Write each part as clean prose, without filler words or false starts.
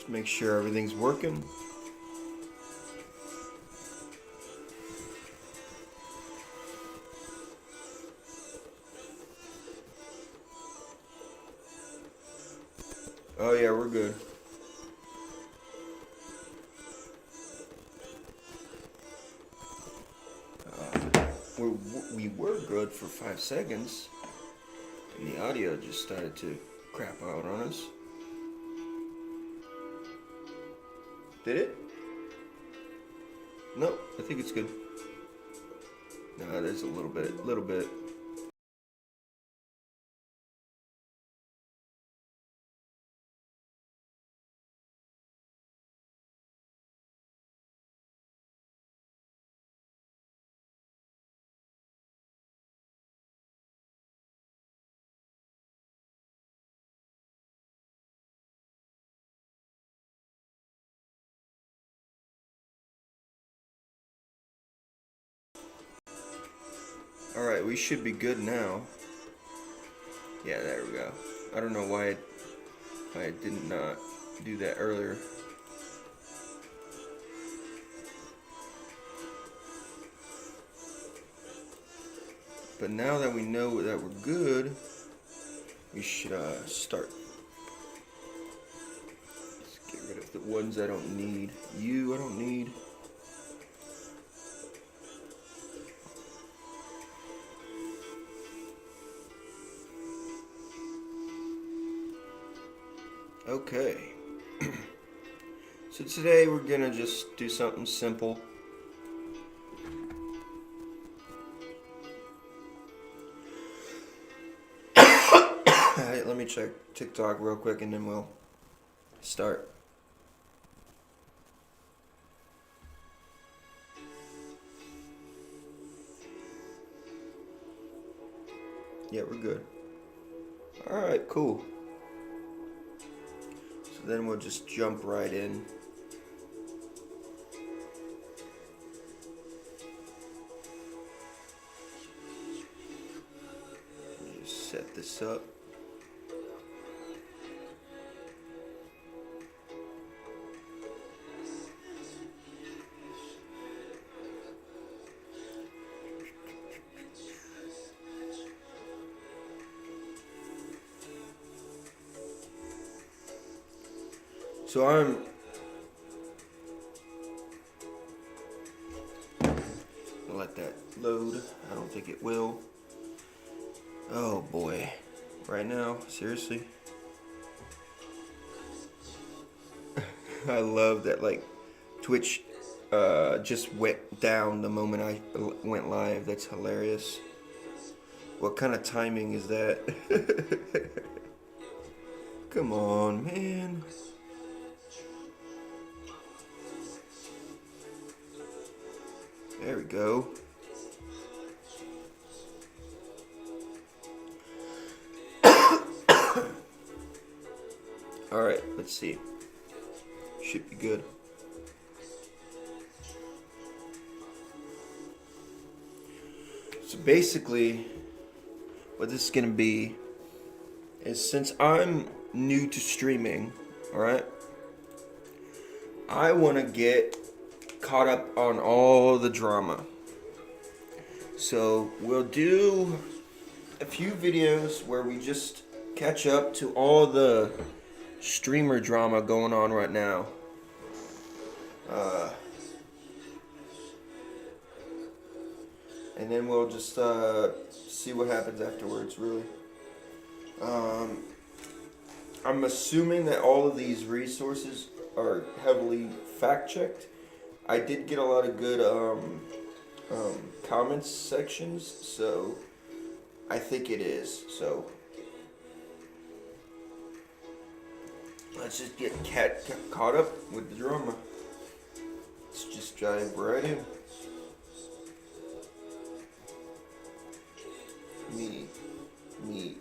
Just make sure everything's working. Oh yeah, we're good. We were good for 5 seconds, and the audio just started to crap out on us. Did it? No, I think it's good. No, there's a little bit. Alright, we should be good now. Yeah, there we go. I don't know why I did not do that earlier. But now that we know that we're good, we should start. Let's get rid of the ones I don't need. I don't need. Okay. So today we're gonna just do something simple. Alright, let me check TikTok real quick and then we'll start. Yeah, we're good. Alright, cool. So then we'll just jump right in. Just set this up. So I'm gonna let that load. I don't think it will. Oh boy. Right now, seriously? I love that like Twitch just went down the moment I went live. That's hilarious. What kind of timing is that? Come on, man. There we go. Alright, let's see. Should be good. So basically, what this is going to be is since I'm new to streaming, alright, I want to get caught up on all the drama. So we'll do a few videos where we just catch up to all the streamer drama going on right now. And then we'll just see what happens afterwards, really. I'm assuming that all of these resources are heavily fact-checked. I did get a lot of good comments sections, so I think it is. So let's just get caught up with the drama. Let's just dive right in. Me.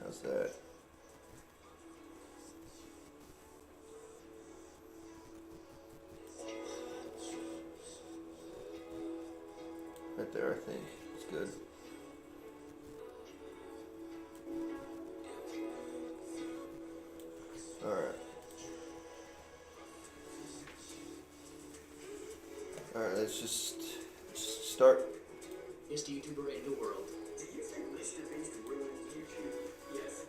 How's that? Right there, I think. It's good. let's just start. Biggest YouTuber in the world. Do you think Mr. Beast ruined YouTube? Yes.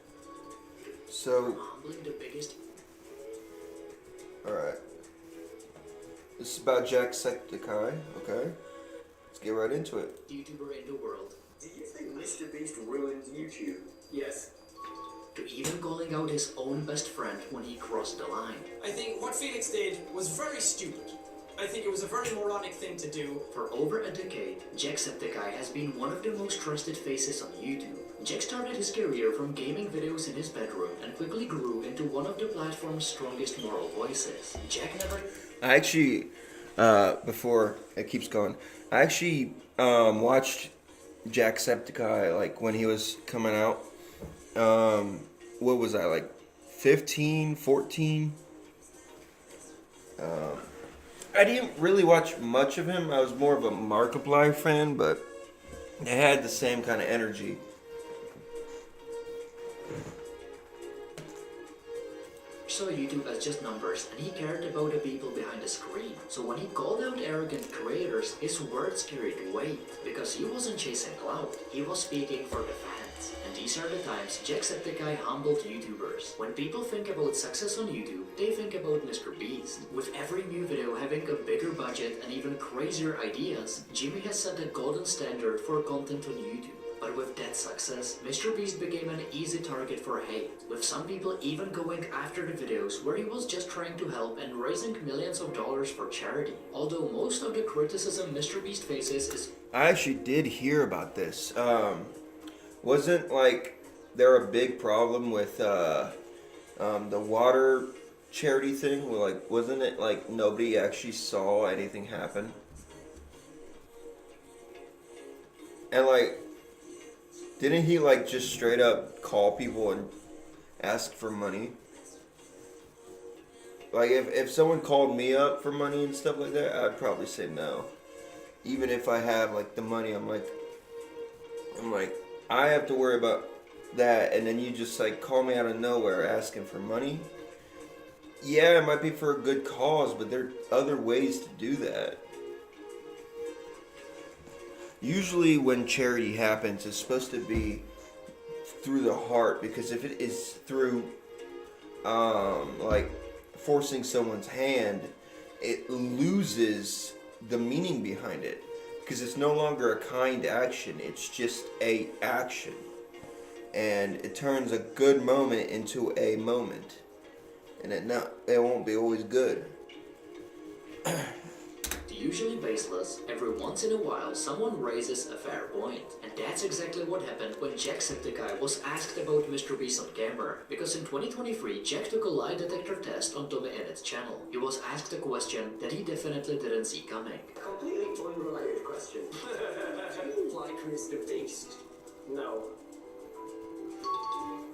So, Humbling the biggest. alright. This is about Jacksepticeye, okay? Let's get right into it. YouTuber in the world. Do you think Mr. Beast ruined YouTube? Yes. To even calling out his own best friend when he crossed the line. I think what Felix did was very stupid. I think it was a very moronic thing to do. For over a decade, Jacksepticeye has been one of the most trusted faces on YouTube. Jack started his career from gaming videos in his bedroom and quickly grew into one of the platform's strongest moral voices. Jack never... I actually, before it keeps going, I actually watched Jacksepticeye like when he was coming out. What was I, like 15, 14? I didn't really watch much of him. I was more of a Markiplier fan, but they had the same kind of energy. Saw YouTube as just numbers, and he cared about the people behind the screen. So when he called out arrogant creators, his words carried weight, because he wasn't chasing clout, he was speaking for the fans. And these are the times Jacksepticeye humbled YouTubers. When people think about success on YouTube, they think about Mr. Beast. With every new video having a bigger budget and even crazier ideas, Jimmy has set the golden standard for content on YouTube. But with that success, Mr. Beast became an easy target for hate, with some people even going after the videos where he was just trying to help and raising millions of dollars for charity. Although most of the criticism Mr. Beast faces is... I actually did hear about this. Wasn't like there a big problem with the water charity thing? Well, like, wasn't it like nobody actually saw anything happen? And like, didn't he like just straight up call people and ask for money? Like if someone called me up for money and stuff like that, I'd probably say no. Even if I have like the money, I'm like I have to worry about that, and then you just like call me out of nowhere asking for money. Yeah, it might be for a good cause, but there are other ways to do that. Usually when charity happens, it's supposed to be through the heart, because if it is through like forcing someone's hand, it loses the meaning behind it, because it's no longer a kind action, it's just a action, and it turns a good moment into a moment, and it won't be always good. Usually baseless, every once in a while someone raises a fair point. And that's exactly what happened when Jacksepticeye was asked about Mr. Beast on camera. Because in 2023, Jack took a lie detector test on Tommy Ennett's channel. He was asked a question that he definitely didn't see coming. Completely unrelated question. Do you like Mr. Beast? No.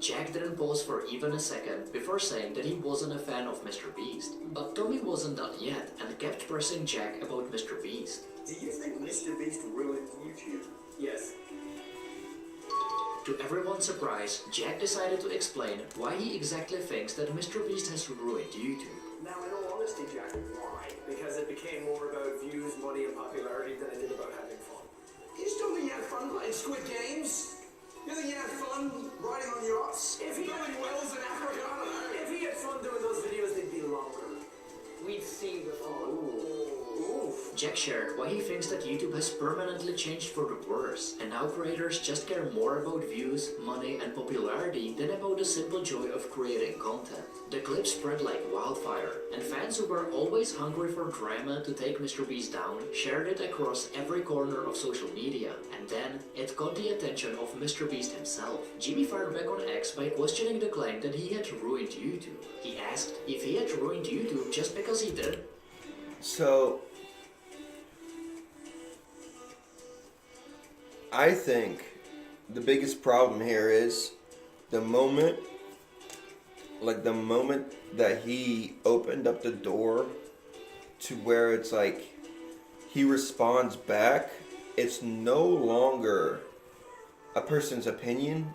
Jack didn't pause for even a second before saying that he wasn't a fan of Mr. Beast. But Tommy wasn't done yet and kept pressing Jack about Mr. Beast. Do you think Mr. Beast ruined YouTube? Yes. To everyone's surprise, Jack decided to explain why he exactly thinks that Mr. Beast has ruined YouTube. Now, in all honesty, Jack, why? Because it became more about views, money, and popularity than it did about having fun. You still think you had fun playing Squid Games? You think you had fun riding on yachts? If he building wells in Africa? If he had fun doing those videos, they'd be longer. We'd see the fun. Jack shared why he thinks that YouTube has permanently changed for the worse, and now creators just care more about views, money, and popularity than about the simple joy of creating content. The clip spread like wildfire, and fans who were always hungry for drama to take Mr. Beast down shared it across every corner of social media, and then it got the attention of Mr. Beast himself. Jimmy fired back on X by questioning the claim that he had ruined YouTube. He asked if he had ruined YouTube just because he did. So I think the biggest problem here is the moment that he opened up the door to where it's like he responds back, it's no longer a person's opinion.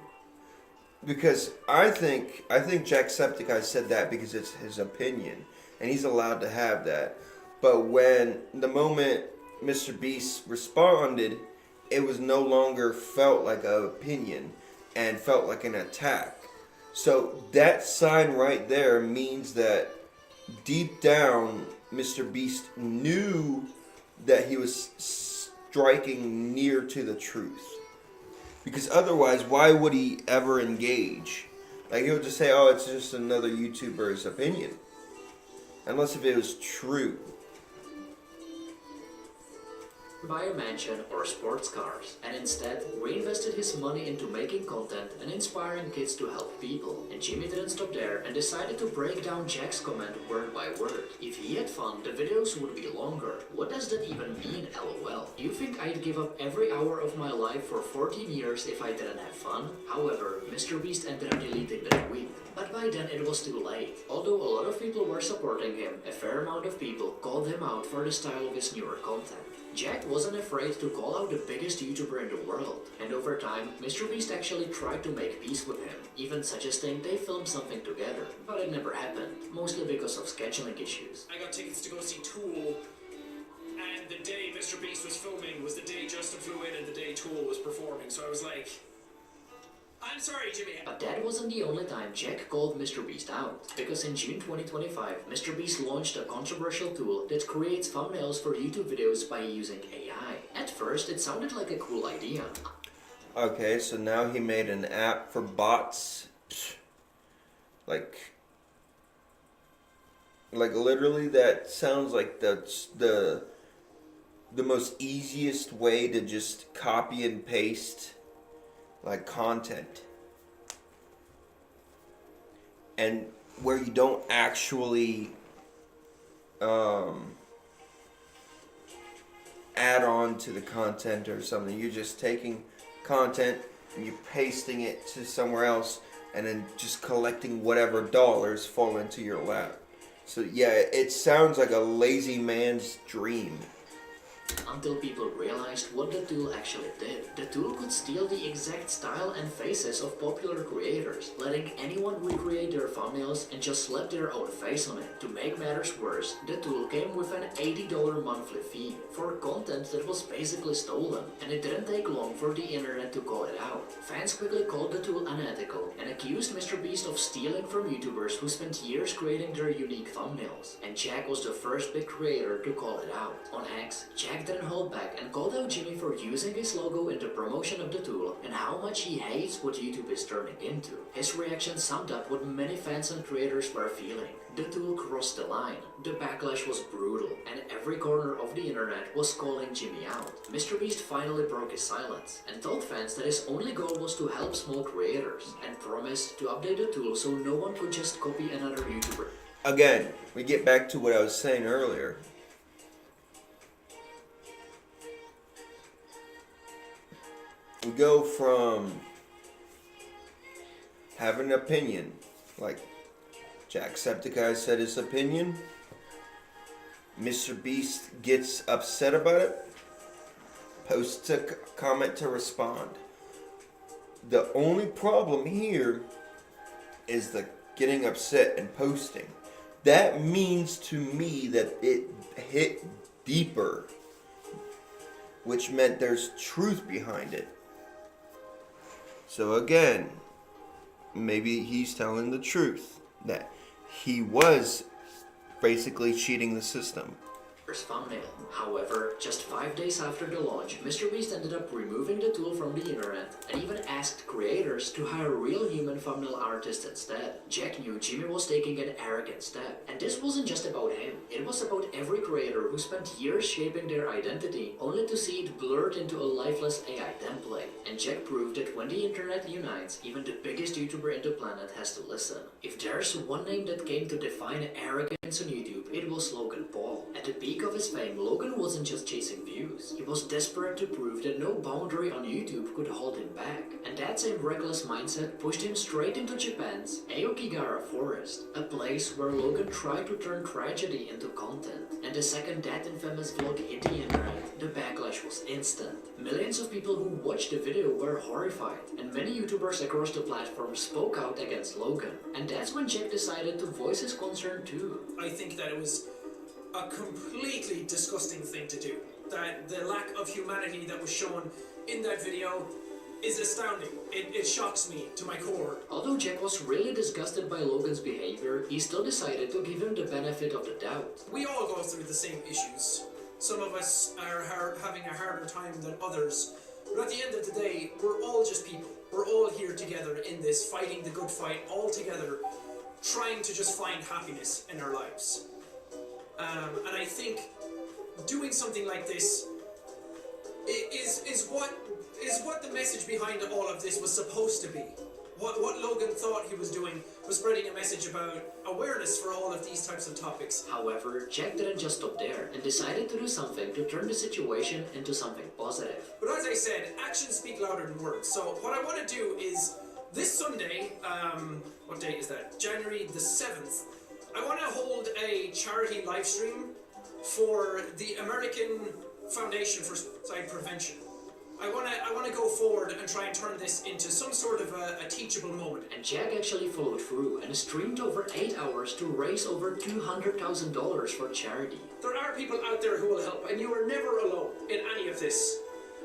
Because I think Jacksepticeye said that because it's his opinion and he's allowed to have that. But when the moment Mr. Beast responded, it was no longer felt like an opinion and felt like an attack. So that sign right there means that deep down, Mr. Beast knew that he was striking near to the truth. Because otherwise, why would he ever engage? Like, he would just say, oh, it's just another YouTuber's opinion. Unless if it was true. Buy a mansion or sports cars, and instead reinvested his money into making content and inspiring kids to help people. And Jimmy didn't stop there and decided to break down Jack's comment word by word. If he had fun, the videos would be longer. What does that even mean, lol? You think I'd give up every hour of my life for 14 years if I didn't have fun? However, Mr. Beast ended up deleting the tweet. But by then it was too late. Although a lot of people were supporting him, a fair amount of people called him out for the style of his newer content. Jack wasn't afraid to call out the biggest YouTuber in the world, and over time, Mr. Beast actually tried to make peace with him, even suggesting they film something together, but it never happened, mostly because of scheduling issues. I got tickets to go see Tool, and the day Mr. Beast was filming was the day Justin flew in and the day Tool was performing, so I was like, I'm sorry, Jimmy. But that wasn't the only time Jack called Mr. Beast out, because in June 2025, Mr. Beast launched a controversial tool that creates thumbnails for YouTube videos by using AI. At first, it sounded like a cool idea. Okay, so now he made an app for bots. Like literally, that sounds like the most easiest way to just copy and paste like content, and where you don't actually add on to the content or something. You're just taking content and you're pasting it to somewhere else and then just collecting whatever dollars fall into your lap. So yeah, it sounds like a lazy man's dream. Until people realized what the tool actually did. The tool could steal the exact style and faces of popular creators, letting anyone recreate their thumbnails and just slap their own face on it. To make matters worse, the tool came with an $80 monthly fee for content that was basically stolen, and it didn't take long for the internet to call it out. Fans quickly called the tool unethical and accused Mr. Beast of stealing from YouTubers who spent years creating their unique thumbnails. And Jack was the first big creator to call it out. On X, Jack didn't hold back and called out Jimmy for using his logo in the promotion of the tool and how much he hates what YouTube is turning into. His reaction summed up what many fans and creators were feeling. The tool crossed the line, the backlash was brutal, and every corner of the internet was calling Jimmy out. Mr. Beast finally broke his silence and told fans that his only goal was to help small creators and promised to update the tool so no one could just copy another YouTuber. Again, we get back to what I was saying earlier. We go from having an opinion, like Jacksepticeye said his opinion, Mr. Beast gets upset about it, posts a comment to respond. The only problem here is the getting upset and posting. That means to me that it hit deeper, which meant there's truth behind it. So again, maybe he's telling the truth that he was basically cheating the system. Thumbnail. However, just 5 days after the launch, Mr. Beast ended up removing the tool from the internet and even asked creators to hire real human thumbnail artists instead. Jack knew Jimmy was taking an arrogant step, and this wasn't just about him. It was about every creator who spent years shaping their identity only to see it blurred into a lifeless AI template. And Jack proved that when the internet unites, even the biggest YouTuber in the planet has to listen. If there's one name that came to define arrogance on YouTube, it was Logan Paul. At the peak of his fame, Logan wasn't just chasing views. He was desperate to prove that no boundary on YouTube could hold him back. And that same reckless mindset pushed him straight into Japan's Aokigahara Forest, a place where Logan tried to turn tragedy into content. And the second that infamous vlog hit the internet, the backlash was instant. Millions of people who watched the video were horrified, and many YouTubers across the platform spoke out against Logan. And that's when Jack decided to voice his concern too. I think that it was a completely disgusting thing to do. that the lack of humanity that was shown in that video is astounding. It shocks me to my core. Although Jack was really disgusted by Logan's behavior, he still decided to give him the benefit of the doubt. We all go through the same issues. Some of us are having a harder time than others. But at the end of the day, we're all just people. We're all here together in this, fighting the good fight, all together, trying to just find happiness in our lives. And I think doing something like this is what the message behind all of this was supposed to be. What Logan thought he was doing was spreading a message about awareness for all of these types of topics. However, Jack didn't just stop there and decided to do something to turn the situation into something positive. But as I said, actions speak louder than words. So what I want to do is, this Sunday, what date is that? January the 7th, I want to hold a charity live stream for the American Foundation for Suicide Prevention. I want to go forward and try and turn this into some sort of a teachable moment. And Jack actually followed through and streamed over 8 hours to raise over $200,000 for charity. There are people out there who will help, and you are never alone in any of this.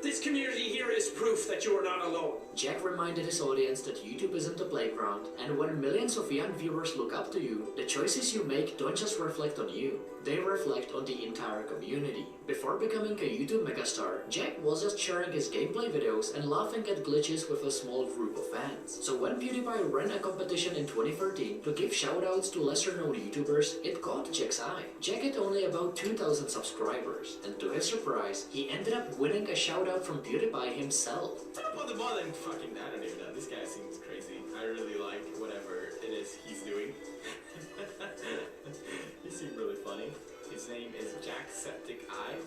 This community here is proof that you are not alone. Jack reminded his audience that YouTube isn't a playground, and when millions of young viewers look up to you, the choices you make don't just reflect on you, they reflect on the entire community. Before becoming a YouTube megastar, Jack was just sharing his gameplay videos and laughing at glitches with a small group of fans. So when PewDiePie ran a competition in 2013 to give shoutouts to lesser known YouTubers, it caught Jack's eye. Jack had only about 2,000 subscribers, and to his surprise, he ended up winning a shoutout from PewDiePie himself. Well, the more than fucking, I don't even know. This guy seems crazy. I really like whatever it is he's doing. He seemed really funny. His name is Jacksepticeye.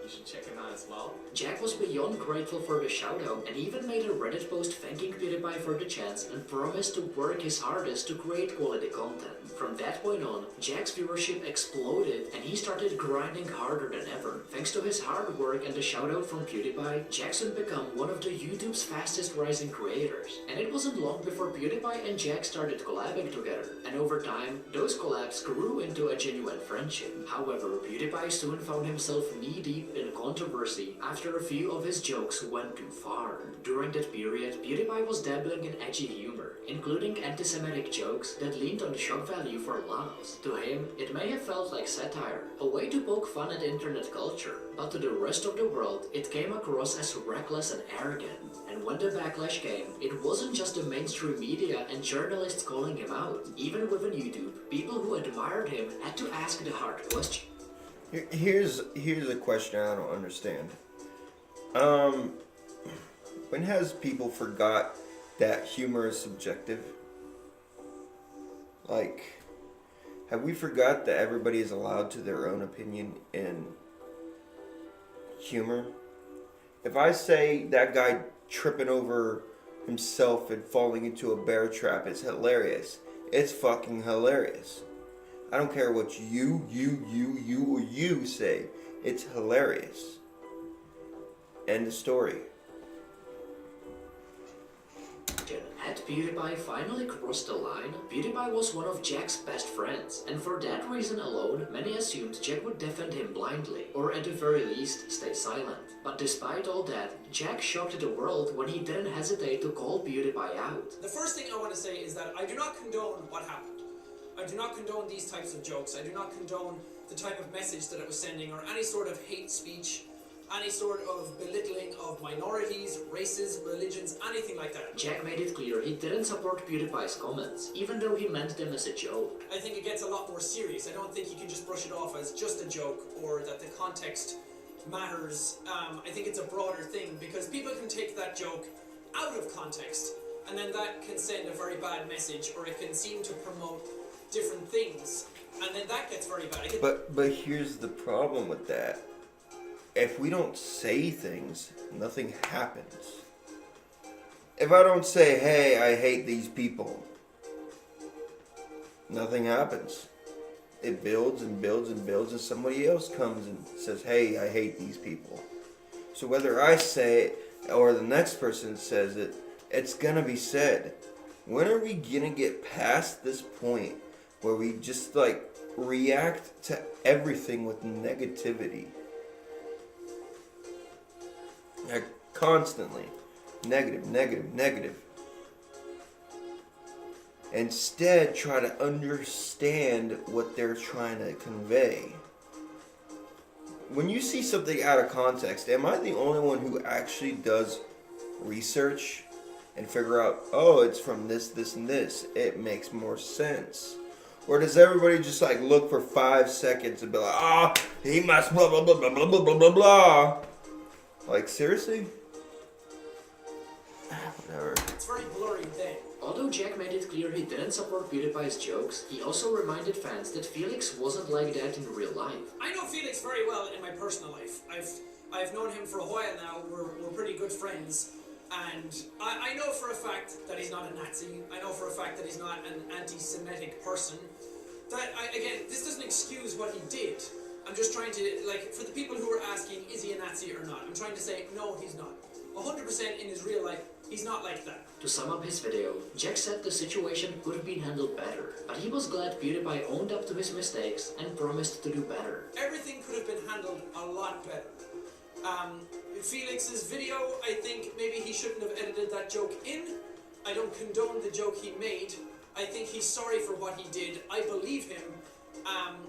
You should check him out as well. Jack was beyond grateful for the shoutout and even made a Reddit post thanking PewDiePie for the chance and promised to work his hardest to create quality content. From that point on, Jack's viewership exploded and he started grinding harder than ever. Thanks to his hard work and the shoutout from PewDiePie, Jack soon became one of the YouTube's fastest rising creators. And it wasn't long before PewDiePie and Jack started collabing together, and over time, those collabs grew into a genuine friendship. However, PewDiePie soon found himself knee-deep in controversy after a few of his jokes went too far. During that period, PewDiePie was dabbling in edgy humor, including anti-Semitic jokes that leaned on shock value for laughs. To him, it may have felt like satire, a way to poke fun at internet culture, but to the rest of the world, it came across as reckless and arrogant. And when the backlash came, it wasn't just the mainstream media and journalists calling him out. Even within YouTube, people who admired him had to ask the hard question. Here's a question I don't understand. When has people forgot that humor is subjective? Like, have we forgot that everybody is allowed to their own opinion in humor? If I say that guy tripping over himself and falling into a bear trap is hilarious, it's fucking hilarious. I don't care what you or you say. It's hilarious. End of story. Had PewDiePie finally crossed the line, PewDiePie was one of Jack's best friends, and for that reason alone, many assumed Jack would defend him blindly, or at the very least, stay silent. But despite all that, Jack shocked the world when he didn't hesitate to call PewDiePie out. The first thing I want to say is that I do not condone what happened. I do not condone these types of jokes. I do not condone the type of message that it was sending, or any sort of hate speech, any sort of belittling of minorities, races, religions, anything like that. Jack made it clear he didn't support PewDiePie's comments, even though he meant them as a joke. I think it gets a lot more serious. I don't think you can just brush it off as just a joke, or that the context matters. I think it's a broader thing, because people can take that joke out of context, and then that can send a very bad message, or it can seem to promote different things, and then that gets very bad. But here's the problem with that. If we don't say things, nothing happens. If I don't say, hey, I hate these people, nothing happens. It builds and builds and builds, and somebody else comes and says, hey, I hate these people. So whether I say it or the next person says it, it's gonna be said. When are we gonna get past this point where we just react to everything with negativity? Like, constantly. Negative, negative, negative. Instead, try to understand what they're trying to convey. When you see something out of context, am I the only one who actually does research and figure out, oh, it's from this, this, and this? It makes more sense. Or does everybody just like look for 5 seconds and be like, ah, he must blah, blah, blah, blah, blah, blah, blah, blah, blah. Like, seriously? Whatever. It's very blurry then. Although Jack made it clear he didn't support PewDiePie's jokes, he also reminded fans that Felix wasn't like that in real life. I know Felix very well in my personal life. I've known him for a while now. We're pretty good friends. And I know for a fact that he's not a Nazi. I know for a fact that he's not an anti-Semitic person. Again, this doesn't excuse what he did. I'm just trying to, like, for the people who are asking, is he a Nazi or not? I'm trying to say, no, he's not. 100% in his real life, he's not like that. To sum up his video, Jack said the situation could have been handled better, but he was glad PewDiePie owned up to his mistakes and promised to do better. Everything could have been handled a lot better. Felix's video, I think maybe he shouldn't have edited that joke in. I don't condone the joke he made. I think he's sorry for what he did. I believe him.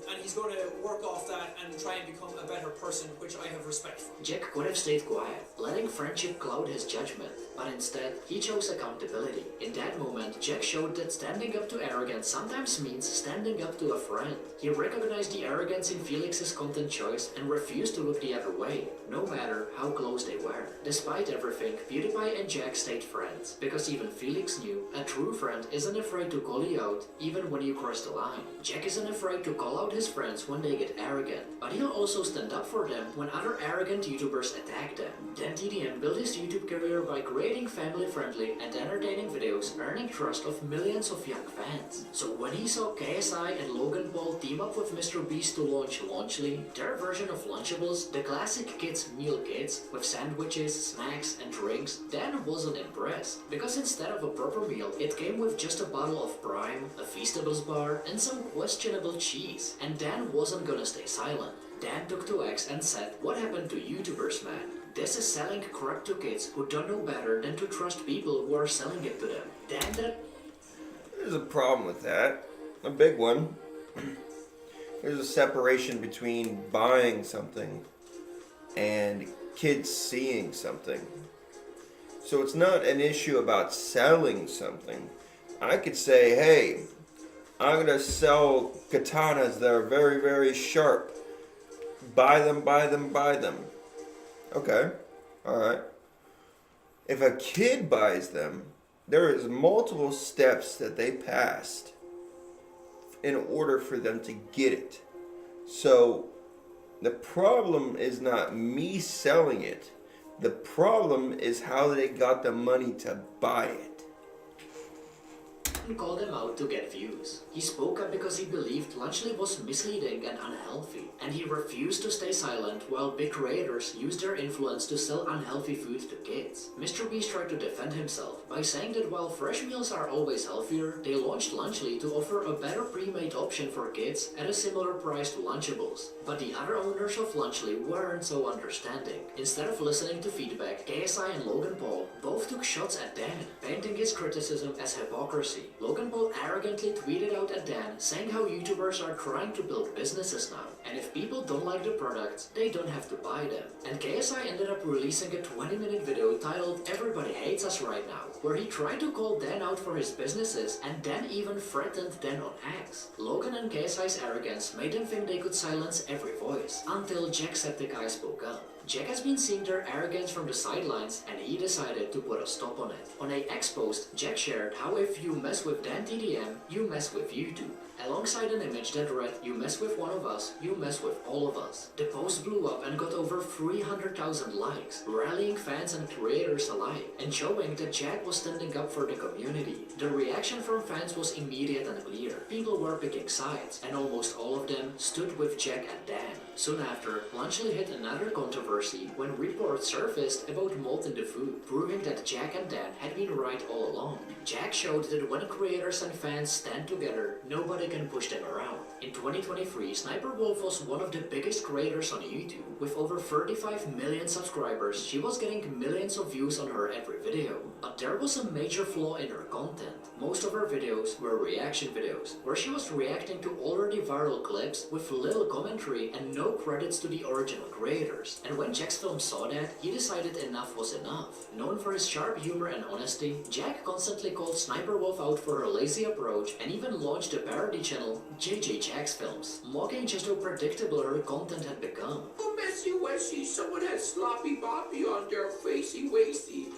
And he's going to work off that and try and become a better person, which I have respect for. Jack could have stayed quiet, letting friendship cloud his judgment, but instead, he chose accountability. In that moment, Jack showed that standing up to arrogance sometimes means standing up to a friend. He recognized the arrogance in Felix's content choice and refused to look the other way, no matter how close they were. Despite everything, PewDiePie and Jack stayed friends, because even Felix knew a true friend isn't afraid to call you out, even when you cross the line. Jack isn't afraid to call out his friends when they get arrogant, but he'll also stand up for them when other arrogant YouTubers attack them. DanTDM built his YouTube career by creating family-friendly and entertaining videos, earning trust of millions of young fans. So when he saw KSI and Logan Paul team up with MrBeast to launch Launchly, their version of Lunchables, the classic kids meal kits with sandwiches, snacks and drinks, Dan wasn't impressed, because instead of a proper meal, it came with just a bottle of Prime, a Feastables bar, and some questionable cheese. And Dan wasn't gonna stay silent. Dan took to X and said, what happened to YouTubers, man? This is selling crap to kids who don't know better than to trust people who are selling it to them. Dan, There's a problem with that. A big one. There's a separation between buying something and kids seeing something. So it's not an issue about selling something. I could say, hey, I'm going to sell katanas that are very, very sharp. Buy them, buy them, buy them. Okay, alright. If a kid buys them, there is multiple steps that they passed in order for them to get it. So the problem is not me selling it. The problem is how they got the money to buy it. called him out to get views. He spoke up because he believed Lunchley was misleading and unhealthy, and he refused to stay silent while big creators used their influence to sell unhealthy food to kids. MrBeast tried to defend himself by saying that while fresh meals are always healthier, they launched Lunchley to offer a better pre-made option for kids at a similar price to Lunchables. But the other owners of Lunchley weren't so understanding. Instead of listening to feedback, KSI and Logan Paul both took shots at Dan, painting his criticism as hypocrisy. Logan Paul arrogantly tweeted out at Dan, saying how YouTubers are trying to build businesses now, and if people don't like the products, they don't have to buy them. And KSI ended up releasing a 20-minute video titled "Everybody Hates Us Right Now," where he tried to call Dan out for his businesses, and Dan even threatened Dan on X. Logan and KSI's arrogance made them think they could silence every voice, until Jacksepticeye spoke up. Jack has been seeing their arrogance from the sidelines, and he decided to put a stop on it. On a X post, Jack shared how if you mess with DanTDM, you mess with YouTube, alongside an image that read, "You mess with one of us, you mess with all of us." The post blew up and got over 300,000 likes, rallying fans and creators alike, and showing that Jack was standing up for the community. The reaction from fans was immediate and clear. People were picking sides, and almost all of them stood with Jack and Dan. Soon after, Lunchley hit another controversy controversy when reports surfaced about mold in the food, proving that Jack and Dan had been right all along. Jack showed that when creators and fans stand together, nobody can push them around. In 2023, Sniper Wolf was one of the biggest creators on YouTube. With over 35 million subscribers, she was getting millions of views on her every video. But there was a major flaw in her content. Most of her videos were reaction videos, where she was reacting to already viral clips with little commentary and no credits to the original creators. And when Jack's film saw that, he decided enough was enough. Known for his sharp humor and honesty, Jack constantly called Sniper Wolf out for her lazy approach and even launched a parody channel, JJ Jack's Films, mocking just how predictable her content had become. Oh, messy wessy, someone has sloppy boppy on their facey waisty.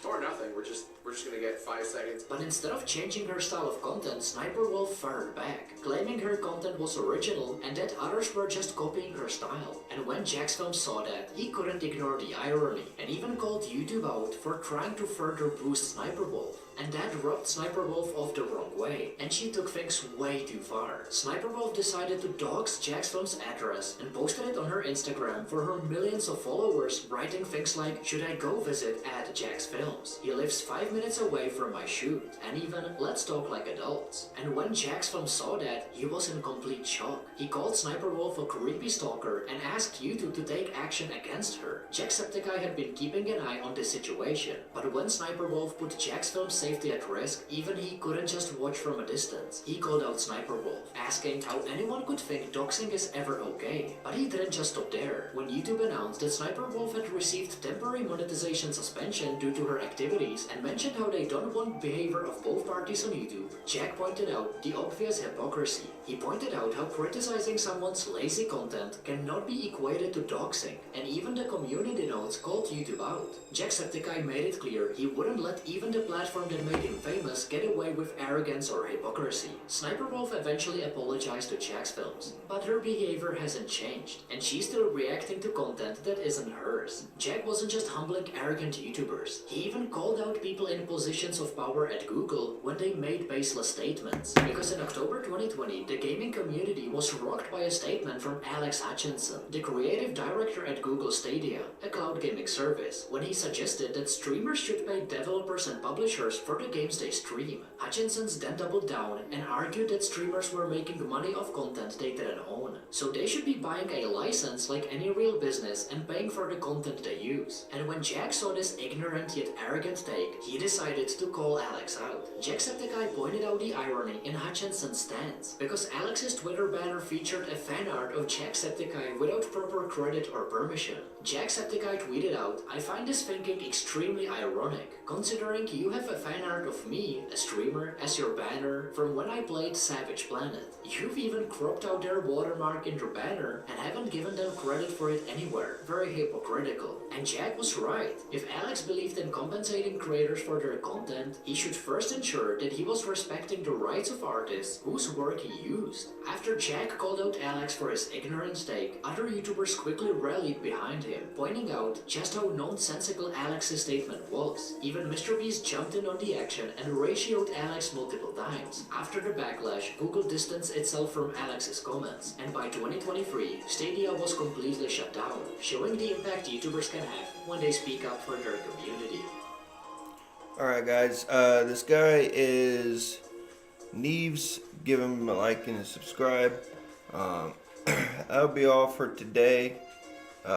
Or nothing. We're just gonna get 5 seconds. But instead of changing her style of content, Sniper Wolf fired back, claiming her content was original and that others were just copying her style. And when Jack's Film saw that, he couldn't ignore the irony and even called YouTube out for trying to further boost Sniper Wolf. And that rubbed Sniper Wolf off the wrong way, and she took things way too far. Sniper Wolf decided to dox Jack's Film's address and posted it on her Instagram for her millions of followers, writing things like, "Should I go visit at Jack's Films? He lives 5 minutes away from my shoot," and even, "Let's talk like adults." And when Jack's Film saw that, he was in complete shock. He called Sniper Wolf a creepy stalker and asked YouTube to take action against her. Jacksepticeye had been keeping an eye on this situation, but when Sniper Wolf put Jack's Film's safety at risk, even he couldn't just watch from a distance. He called out Sniper Wolf, asking how anyone could think doxing is ever okay. But he didn't just stop there. When YouTube announced that Sniper Wolf had received temporary monetization suspension due to her activities and mentioned how they don't want behavior of both parties on YouTube, Jack pointed out the obvious hypocrisy. He pointed out how criticizing someone's lazy content cannot be equated to doxing, and even the community notes called YouTube out. Jacksepticeye made it clear he wouldn't let even the platform that made him famous get away with arrogance or hypocrisy. Sniper Wolf eventually apologized to Jack's Films, but her behavior hasn't changed, and she's still reacting to content that isn't hers. Jack wasn't just humbling arrogant YouTubers, he even called out people in positions of power at Google when they made baseless statements. Because in October 2020, the gaming community was rocked by a statement from Alex Hutchinson, the creative director at Google Stadia, a cloud gaming service, when he suggested that streamers should pay developers and publishers for the games they stream. Hutchinson's then doubled down and argued that streamers were making money off content they didn't own, so they should be buying a license like any real business and paying for the content they use. And when Jack saw this ignorant yet arrogant take, he decided to call Alex out. Jacksepticeye pointed out the irony in Hutchinson's stance, because Alex's Twitter banner featured a fan art of Jacksepticeye without proper credit or permission. Jacksepticeye tweeted out, "I find this thinking extremely ironic, considering you have a fan art of me, a streamer, as your banner from when I played Savage Planet. You've even cropped out their watermark in your banner and haven't given them credit for it anywhere. Very hypocritical." And Jack was right. If Alex believed in compensating creators for their content, he should first ensure that he was respecting the rights of artists whose work he used. After Jack called out Alex for his ignorant take, other YouTubers quickly rallied behind him, pointing out just how nonsensical Alex's statement was. Even MrBeast jumped in on the action and ratioed Alex multiple times. After the backlash, Google distanced itself from Alex's comments, and by 2023, Stadia was completely shut down, showing the impact YouTubers can have when they speak up for their community. Alright guys, this guy is Neves. Give him a like and a subscribe. That'll be all for today.